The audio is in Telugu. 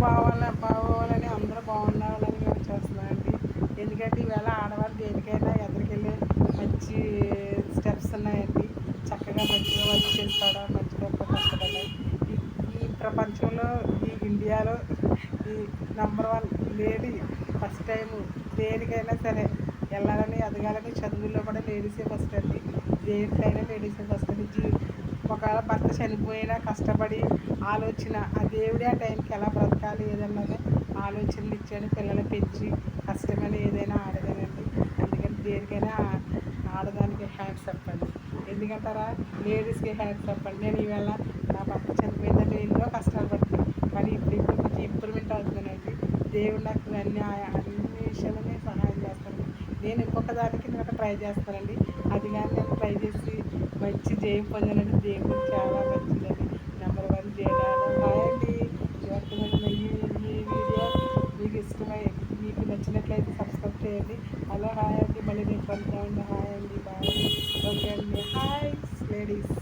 బాగోవాలని అందరూ బాగుండాలని మేము చేస్తున్నామండి. ఎందుకంటే ఈవేళ ఆడవాళ్ళు దేనికైనా ఎదురుకెళ్ళి మంచి స్టెప్స్ ఉన్నాయండి. చక్కగా మంచిగా వర్క్ చేసుకోవడం, మంచిగా కష్టపడ్డాయి. ఈ ఈ ప్రపంచంలో, ఈ ఇండియాలో ఈ #1 లేడీ ఫస్ట్ టైము దేనికైనా సరే వెళ్ళాలని, ఎదగాలని చదువుల్లో కూడా లేడీసే ఫస్ట్ అండి. దేనికైనా లేడీసే ఫస్ట్ అండి. ఒకవేళ భర్త చనిపోయినా కష్టపడి ఆలోచన ఆ దేవుడే ఆ టైంకి ఎలా బ్రతకాలి ఏదన్నది ఆలోచనలు ఇచ్చాడు. పిల్లలు పెంచి కష్టమని ఏదైనా ఆడదానండి. అందుకని దేనికైనా ఆడదానికి హ్యాండ్స్ అప్ అండి. ఎందుకంటారా, లేడీస్కి హ్యాండ్స్ అప్ అండి. నేను ఈవేళ నా భర్త చనిపోయిందంటే ఎన్నో కష్టాలు పడుతున్నాను, కానీ ఇప్పుడు కొంచెం ఇంప్రూవ్మెంట్ అవుతున్నానండి. దేవుడు నాకు అన్ని విషయాలని సహాయం చేస్తాను. నేను ఇంకొక దానికి ట్రై చేస్తానండి. అది కానీ నేను ట్రై చేసి మంచి జయం పొందానంటే దేవుడు చాలా మంచిదండి. #1 జయడాను. హాయ్ అండి. ఈ వీడియో మీకు ఇష్టమై మీకు నచ్చినట్లయితే సబ్స్క్రైబ్ చేయండి. హలో హాయ్ అండి. మళ్ళీ నేను కలుద్దామండి. హాయ్ అండి. బాయ్. ఓకే అండి. Hi ladies.